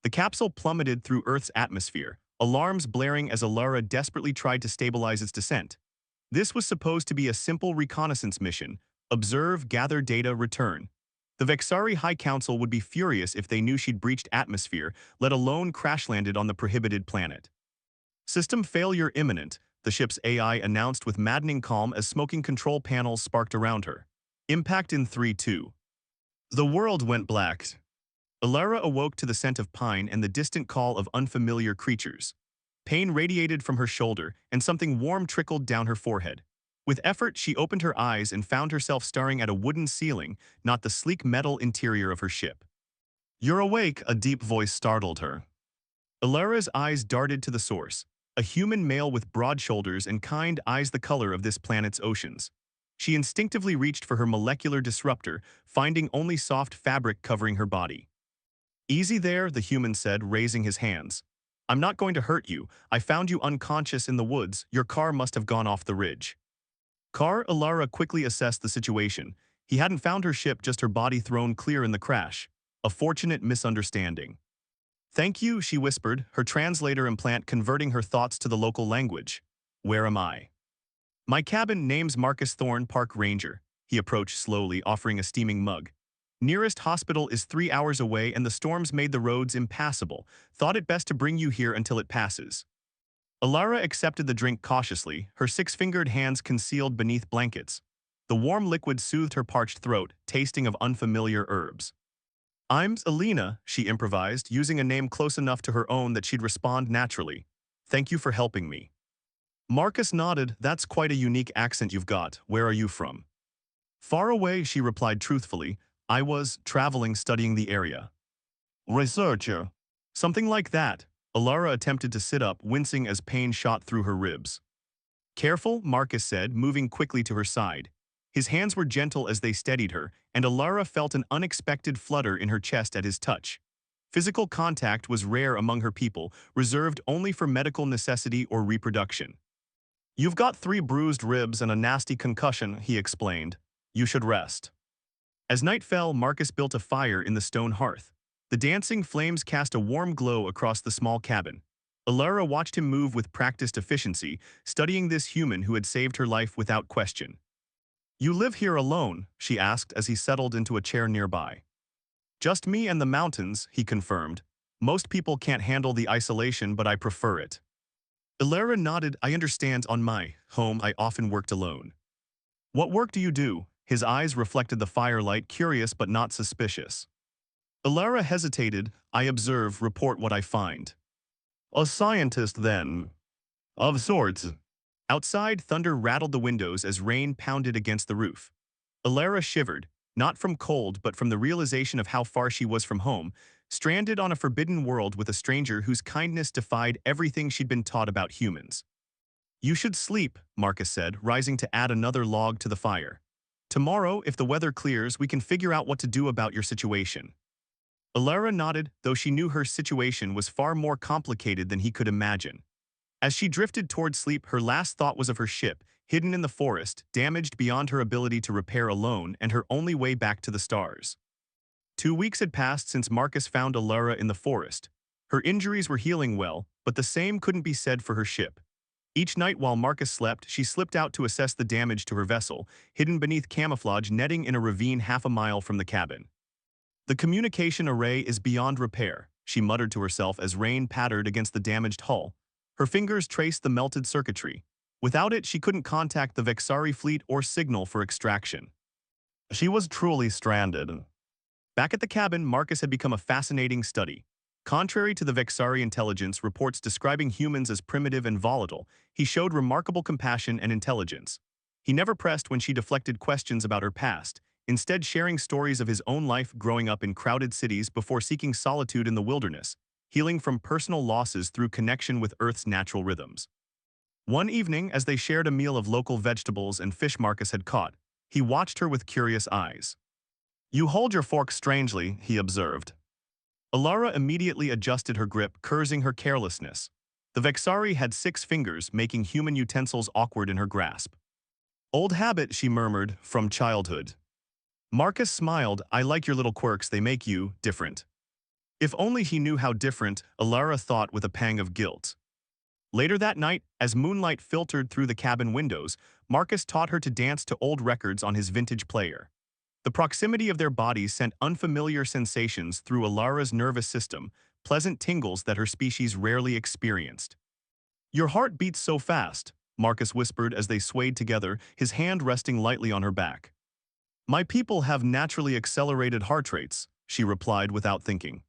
The capsule plummeted through Earth's atmosphere, alarms blaring as Alara desperately tried to stabilize its descent. This was supposed to be a simple reconnaissance mission: observe, gather data, return. The Vexari High Council would be furious if they knew she'd breached atmosphere, let alone crash-landed on the prohibited planet. System failure imminent, the ship's AI announced with maddening calm as smoking control panels sparked around her. Impact in 3-2. The world went black. Alara awoke to the scent of pine and the distant call of unfamiliar creatures. Pain radiated from her shoulder, and something warm trickled down her forehead. With effort, she opened her eyes and found herself staring at a wooden ceiling, not the sleek metal interior of her ship. "You're awake," a deep voice startled her. Alara's eyes darted to the source, a human male with broad shoulders and kind eyes the color of this planet's oceans. She instinctively reached for her molecular disruptor, finding only soft fabric covering her body. "Easy there," the human said, raising his hands. "I'm not going to hurt you. I found you unconscious in the woods. Your car must have gone off the ridge." Car? Alara quickly assessed the situation. He hadn't found her ship, just her body thrown clear in the crash. A fortunate misunderstanding. "Thank you," she whispered, her translator implant converting her thoughts to the local language. "Where am I?" "My cabin, name's Marcus Thorne, Park Ranger." He approached slowly, offering a steaming mug. "Nearest hospital is 3 hours away and the storms made the roads impassable. Thought it best to bring you here until it passes." Alara accepted the drink cautiously, her six-fingered hands concealed beneath blankets. The warm liquid soothed her parched throat, tasting of unfamiliar herbs. "I'm Alina," she improvised, using a name close enough to her own that she'd respond naturally. "Thank you for helping me." Marcus nodded. "That's quite a unique accent you've got. Where are you from?" "Far away," she replied truthfully. "I was traveling, studying the area." "Researcher." "Something like that." Alara attempted to sit up, wincing as pain shot through her ribs. "Careful," Marcus said, moving quickly to her side. His hands were gentle as they steadied her, and Alara felt an unexpected flutter in her chest at his touch. Physical contact was rare among her people, reserved only for medical necessity or reproduction. "You've got 3 bruised ribs and a nasty concussion," he explained. "You should rest." As night fell, Marcus built a fire in the stone hearth. The dancing flames cast a warm glow across the small cabin. Alara watched him move with practiced efficiency, studying this human who had saved her life without question. "You live here alone?" she asked as he settled into a chair nearby. "Just me and the mountains," he confirmed. "Most people can't handle the isolation, but I prefer it." Alara nodded. "I understand. On my home, I often worked alone." "What work do you do?" His eyes reflected the firelight, curious but not suspicious. Alara hesitated. "I observe, report what I find." "A scientist, then?" "Of sorts." Outside, thunder rattled the windows as rain pounded against the roof. Alara shivered, not from cold but from the realization of how far she was from home, stranded on a forbidden world with a stranger whose kindness defied everything she'd been taught about humans. "You should sleep," Marcus said, rising to add another log to the fire. "Tomorrow, if the weather clears, we can figure out what to do about your situation." Alara nodded, though she knew her situation was far more complicated than he could imagine. As she drifted toward sleep, her last thought was of her ship, hidden in the forest, damaged beyond her ability to repair alone, and her only way back to the stars. 2 weeks had passed since Marcus found Alara in the forest. Her injuries were healing well, but the same couldn't be said for her ship. Each night while Marcus slept, she slipped out to assess the damage to her vessel, hidden beneath camouflage netting in a ravine half a mile from the cabin. "The communication array is beyond repair," she muttered to herself as rain pattered against the damaged hull. Her fingers traced the melted circuitry. Without it, she couldn't contact the Vexari fleet or signal for extraction. She was truly stranded. Back at the cabin, Marcus had become a fascinating study. Contrary to the Vexari intelligence reports describing humans as primitive and volatile, he showed remarkable compassion and intelligence. He never pressed when she deflected questions about her past, instead sharing stories of his own life growing up in crowded cities before seeking solitude in the wilderness, healing from personal losses through connection with Earth's natural rhythms. One evening, as they shared a meal of local vegetables and fish Marcus had caught, he watched her with curious eyes. "You hold your fork strangely," he observed. Alara immediately adjusted her grip, cursing her carelessness. The Vexari had 6 fingers, making human utensils awkward in her grasp. "Old habit," she murmured, "from childhood." Marcus smiled. "I like your little quirks, they make you different." If only he knew how different, Alara thought with a pang of guilt. Later that night, as moonlight filtered through the cabin windows, Marcus taught her to dance to old records on his vintage player. The proximity of their bodies sent unfamiliar sensations through Alara's nervous system, pleasant tingles that her species rarely experienced. "Your heart beats so fast," Marcus whispered as they swayed together, his hand resting lightly on her back. "My people have naturally accelerated heart rates," she replied without thinking.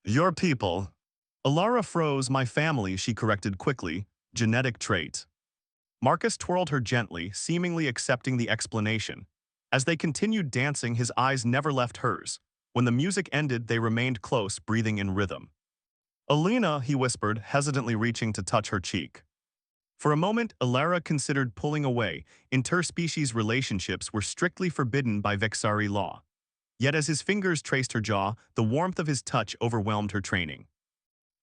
"Your people?" Alara froze. "My family," she corrected quickly. "Genetic trait." Marcus twirled her gently, seemingly accepting the explanation. As they continued dancing, his eyes never left hers. When the music ended, they remained close, breathing in rhythm. "Alina," he whispered, hesitantly reaching to touch her cheek. For a moment, Alara considered pulling away. Interspecies relationships were strictly forbidden by Vexari law. Yet as his fingers traced her jaw, the warmth of his touch overwhelmed her training.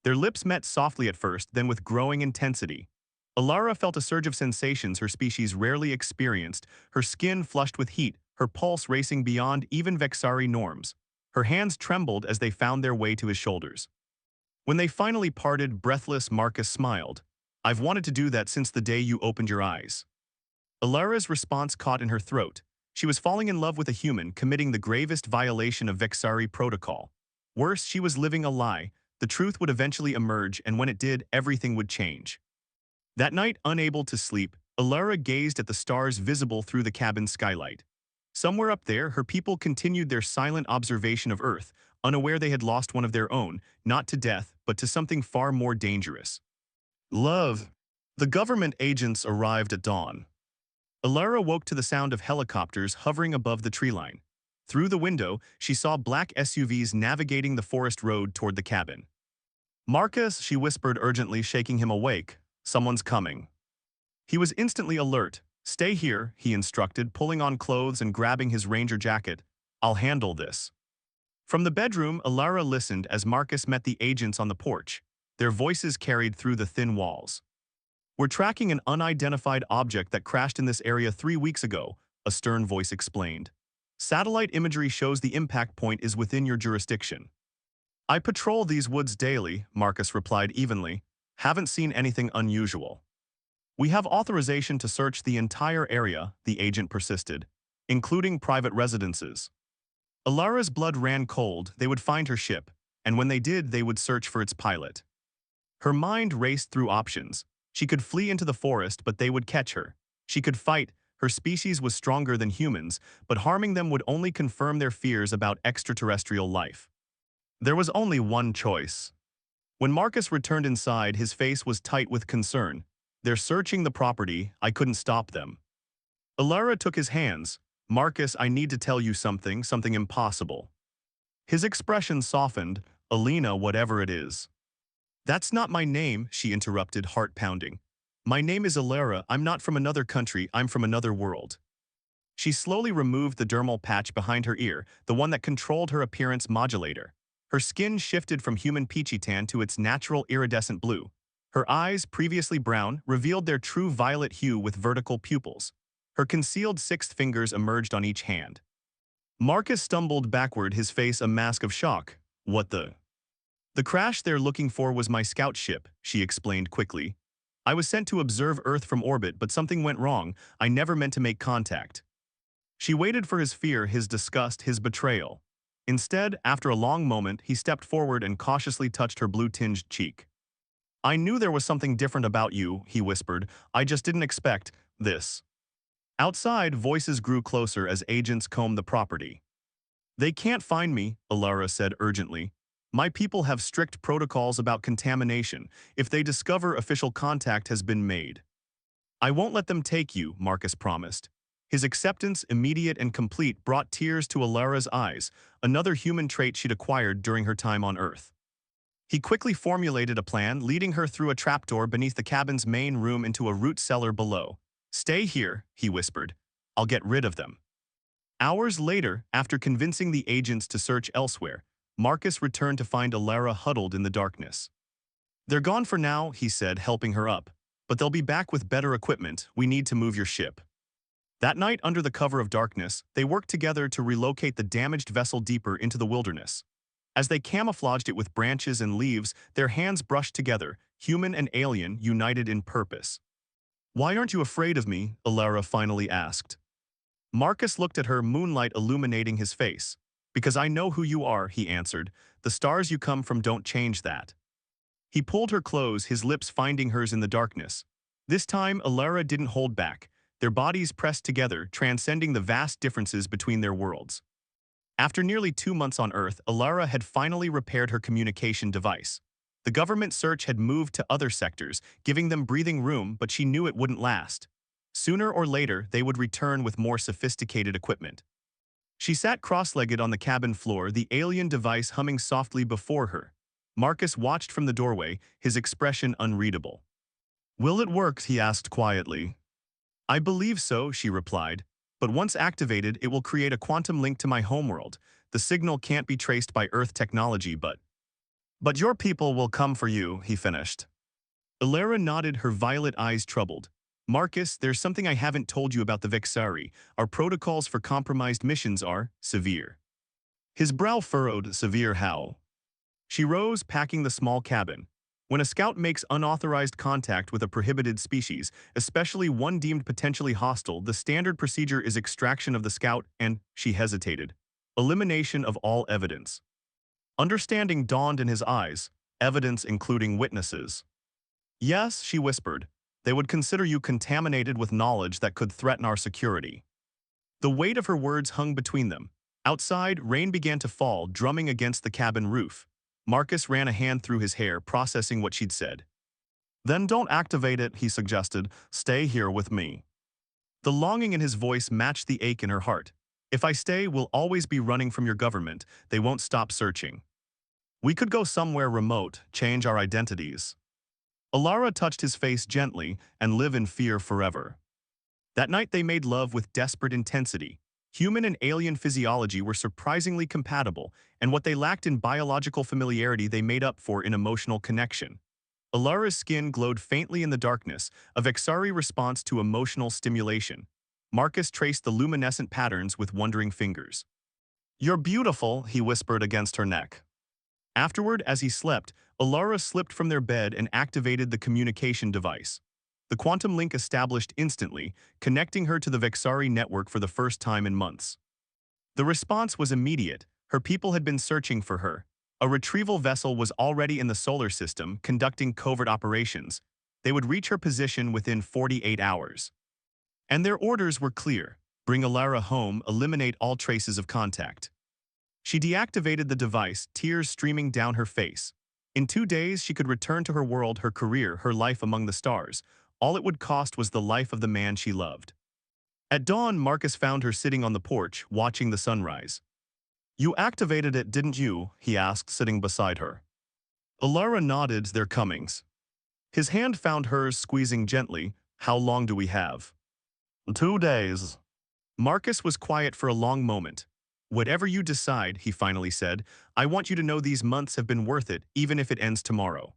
Their lips met softly at first, then with growing intensity. Alara felt a surge of sensations her species rarely experienced, her skin flushed with heat, her pulse racing beyond even Vexari norms. Her hands trembled as they found their way to his shoulders. When they finally parted, breathless, Marcus smiled. "I've wanted to do that since the day you opened your eyes." Alara's response caught in her throat. She was falling in love with a human, committing the gravest violation of Vexari protocol. Worse, she was living a lie. The truth would eventually emerge, and when it did, everything would change. That night, unable to sleep, Alara gazed at the stars visible through the cabin skylight. Somewhere up there, her people continued their silent observation of Earth, unaware they had lost one of their own, not to death, but to something far more dangerous. Love. The government agents arrived at dawn. Alara woke to the sound of helicopters hovering above the tree line. Through the window, she saw black SUVs navigating the forest road toward the cabin. "Marcus," she whispered urgently, shaking him awake. "Someone's coming." He was instantly alert. "Stay here," he instructed, pulling on clothes and grabbing his ranger jacket. "I'll handle this." From the bedroom, Alara listened as Marcus met the agents on the porch. Their voices carried through the thin walls. "We're tracking an unidentified object that crashed in this area 3 weeks ago," a stern voice explained. "Satellite imagery shows the impact point is within your jurisdiction." "I patrol these woods daily," Marcus replied evenly. "Haven't seen anything unusual." "We have authorization to search the entire area," the agent persisted, "including private residences." Alara's blood ran cold. They would find her ship, and when they did, they would search for its pilot. Her mind raced through options. She could flee into the forest, but they would catch her. She could fight. Her species was stronger than humans, but harming them would only confirm their fears about extraterrestrial life. There was only one choice. When Marcus returned inside, his face was tight with concern. "They're searching the property. I couldn't stop them." Alara took his hands. "Marcus, I need to tell you something impossible." His expression softened. "Alina, whatever it is." "That's not my name," she interrupted, heart pounding. "My name is Alara. I'm not from another country. I'm from another world." She slowly removed the dermal patch behind her ear, the one that controlled her appearance modulator. Her skin shifted from human peachy tan to its natural iridescent blue. Her eyes, previously brown, revealed their true violet hue with vertical pupils. Her concealed sixth fingers emerged on each hand. Marcus stumbled backward, his face a mask of shock. "What the?" "The crash they're looking for was my scout ship," she explained quickly. "I was sent to observe Earth from orbit, but something went wrong. I never meant to make contact." She waited for his fear, his disgust, his betrayal. Instead, after a long moment, he stepped forward and cautiously touched her blue-tinged cheek. "I knew there was something different about you," he whispered. "I just didn't expect this." Outside, voices grew closer as agents combed the property. "They can't find me," Alara said urgently. "My people have strict protocols about contamination. If they discover official contact has been made." "I won't let them take you," Marcus promised. His acceptance, immediate and complete, brought tears to Alara's eyes, another human trait she'd acquired during her time on Earth. He quickly formulated a plan, leading her through a trapdoor beneath the cabin's main room into a root cellar below. "Stay here," he whispered. "I'll get rid of them." Hours later, after convincing the agents to search elsewhere, Marcus returned to find Alara huddled in the darkness. "They're gone for now," he said, helping her up. "But they'll be back with better equipment. We need to move your ship." That night, under the cover of darkness, they worked together to relocate the damaged vessel deeper into the wilderness. As they camouflaged it with branches and leaves, their hands brushed together, human and alien united in purpose. "Why aren't you afraid of me?" Alara finally asked. Marcus looked at her, moonlight illuminating his face. "Because I know who you are," he answered. "The stars you come from don't change that." He pulled her close, his lips finding hers in the darkness. This time, Alara didn't hold back. Their bodies pressed together, transcending the vast differences between their worlds. After nearly 2 months on Earth, Alara had finally repaired her communication device. The government search had moved to other sectors, giving them breathing room, but she knew it wouldn't last. Sooner or later, they would return with more sophisticated equipment. She sat cross-legged on the cabin floor, the alien device humming softly before her. Marcus watched from the doorway, his expression unreadable. "Will it work?" he asked quietly. "I believe so," she replied. "But once activated, it will create a quantum link to my homeworld. The signal can't be traced by Earth technology, but your people will come for you," he finished. Alara nodded, her violet eyes troubled. "Marcus, there's something I haven't told you about the Vexari. Our protocols for compromised missions are severe." His brow furrowed. "Severe how?" She rose, packing the small cabin. "When a scout makes unauthorized contact with a prohibited species, especially one deemed potentially hostile, the standard procedure is extraction of the scout and," she hesitated, "elimination of all evidence." Understanding dawned in his eyes, evidence including witnesses. "Yes," she whispered, "they would consider you contaminated with knowledge that could threaten our security." The weight of her words hung between them. Outside, rain began to fall, drumming against the cabin roof. Marcus ran a hand through his hair, processing what she'd said. "Then don't activate it," he suggested. "Stay here with me." The longing in his voice matched the ache in her heart. "If I stay, we'll always be running from your government. They won't stop searching. We could go somewhere remote, change our identities." Alara touched his face gently, and live in fear forever. That night they made love with desperate intensity. Human and alien physiology were surprisingly compatible, and what they lacked in biological familiarity they made up for in emotional connection. Alara's skin glowed faintly in the darkness, a Vexari response to emotional stimulation. Marcus traced the luminescent patterns with wondering fingers. "You're beautiful," he whispered against her neck. Afterward, as he slept, Alara slipped from their bed and activated the communication device. The quantum link established instantly, connecting her to the Vexari network for the first time in months. The response was immediate. Her people had been searching for her. A retrieval vessel was already in the solar system, conducting covert operations. They would reach her position within 48 hours. And their orders were clear: bring Alara home, eliminate all traces of contact. She deactivated the device, tears streaming down her face. In 2 days, she could return to her world, her career, her life among the stars. All it would cost was the life of the man she loved. At dawn, Marcus found her sitting on the porch, watching the sunrise. "You activated it, didn't you?" he asked, sitting beside her. Alara nodded. "Their comings." His hand found hers, squeezing gently. "How long do we have?" 2 days. Marcus was quiet for a long moment. "Whatever you decide," he finally said, "I want you to know these months have been worth it, even if it ends tomorrow."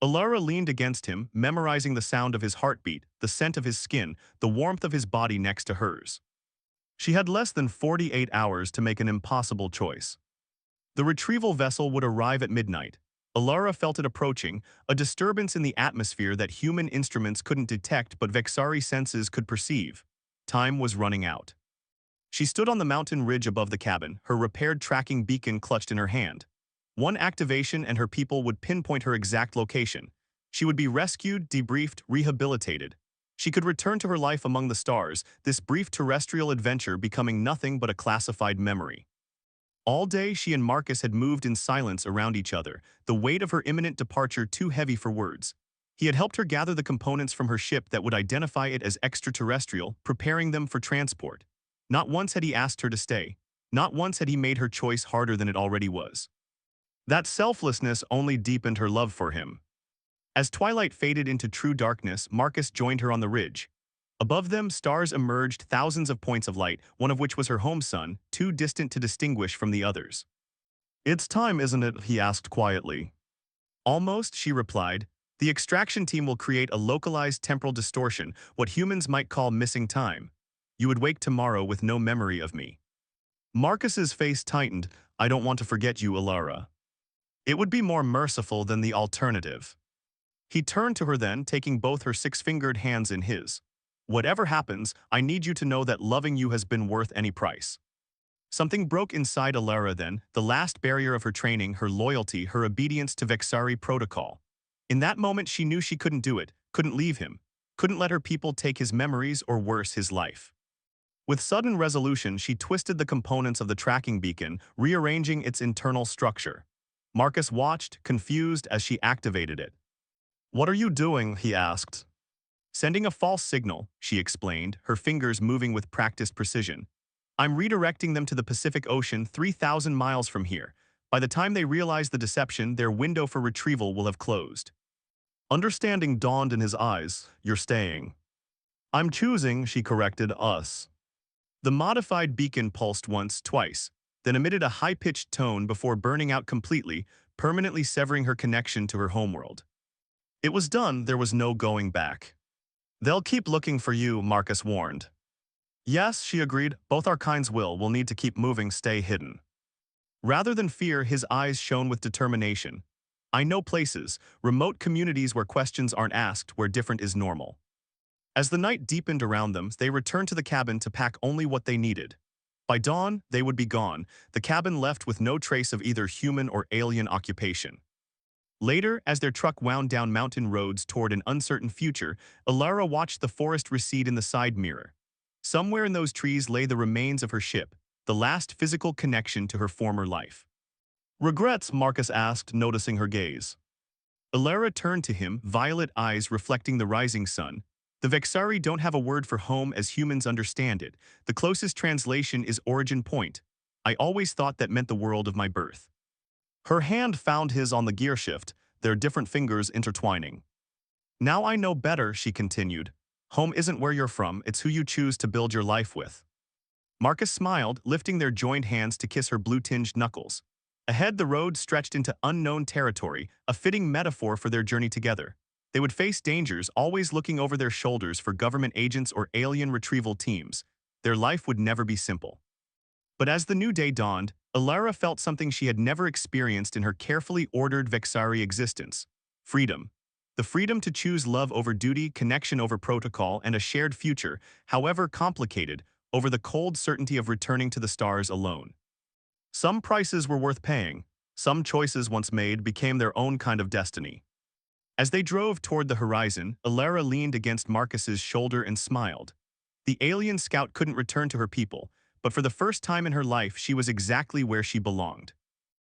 Alara leaned against him, memorizing the sound of his heartbeat, the scent of his skin, the warmth of his body next to hers. She had less than 48 hours to make an impossible choice. The retrieval vessel would arrive at midnight. Alara felt it approaching, a disturbance in the atmosphere that human instruments couldn't detect but Vexari senses could perceive. Time was running out. She stood on the mountain ridge above the cabin, her repaired tracking beacon clutched in her hand. One activation and her people would pinpoint her exact location. She would be rescued, debriefed, rehabilitated. She could return to her life among the stars, this brief terrestrial adventure becoming nothing but a classified memory. All day, she and Marcus had moved in silence around each other, the weight of her imminent departure too heavy for words. He had helped her gather the components from her ship that would identify it as extraterrestrial, preparing them for transport. Not once had he asked her to stay. Not once had he made her choice harder than it already was. That selflessness only deepened her love for him. As twilight faded into true darkness, Marcus joined her on the ridge. Above them, stars emerged, thousands of points of light, one of which was her home sun, too distant to distinguish from the others. "It's time, isn't it?" he asked quietly. "Almost," she replied. "The extraction team will create a localized temporal distortion, what humans might call missing time. You would wake tomorrow with no memory of me." Marcus's face tightened. I don't want to forget you, Alara. It would be more merciful than the alternative. He turned to her then, taking both her six-fingered hands in his. Whatever happens, I need you to know that loving you has been worth any price. Something broke inside Alara then, the last barrier of her training, her loyalty, her obedience to Vexari protocol. In that moment she knew she couldn't do it, couldn't leave him, couldn't let her people take his memories or worse, his life. With sudden resolution, she twisted the components of the tracking beacon, rearranging its internal structure. Marcus watched, confused, as she activated it. What are you doing? He asked. Sending a false signal, she explained, her fingers moving with practiced precision. I'm redirecting them to the Pacific Ocean 3,000 miles from here. By the time they realize the deception, their window for retrieval will have closed. Understanding dawned in his eyes. You're staying. I'm choosing, she corrected, us. The modified beacon pulsed once, twice, then emitted a high-pitched tone before burning out completely, permanently severing her connection to her homeworld. It was done, there was no going back. They'll keep looking for you, Marcus warned. Yes, she agreed, both our kinds will. We'll need to keep moving, stay hidden. Rather than fear, his eyes shone with determination. I know places, remote communities where questions aren't asked, where different is normal. As the night deepened around them, they returned to the cabin to pack only what they needed. By dawn, they would be gone, the cabin left with no trace of either human or alien occupation. Later, as their truck wound down mountain roads toward an uncertain future, Alara watched the forest recede in the side mirror. Somewhere in those trees lay the remains of her ship, the last physical connection to her former life. Regrets? Marcus asked, noticing her gaze. Alara turned to him, violet eyes reflecting the rising sun. The Vexari don't have a word for home as humans understand it. The closest translation is origin point. I always thought that meant the world of my birth. Her hand found his on the gearshift, their different fingers intertwining. Now I know better, she continued. Home isn't where you're from, it's who you choose to build your life with. Marcus smiled, lifting their joined hands to kiss her blue-tinged knuckles. Ahead, the road stretched into unknown territory, a fitting metaphor for their journey together. They would face dangers, always looking over their shoulders for government agents or alien retrieval teams. Their life would never be simple. But as the new day dawned, Alara felt something she had never experienced in her carefully ordered Vexari existence. Freedom. The freedom to choose love over duty, connection over protocol, and a shared future, however complicated, over the cold certainty of returning to the stars alone. Some prices were worth paying. Some choices once made became their own kind of destiny. As they drove toward the horizon, Alara leaned against Marcus's shoulder and smiled. The alien scout couldn't return to her people, but for the first time in her life she was exactly where she belonged.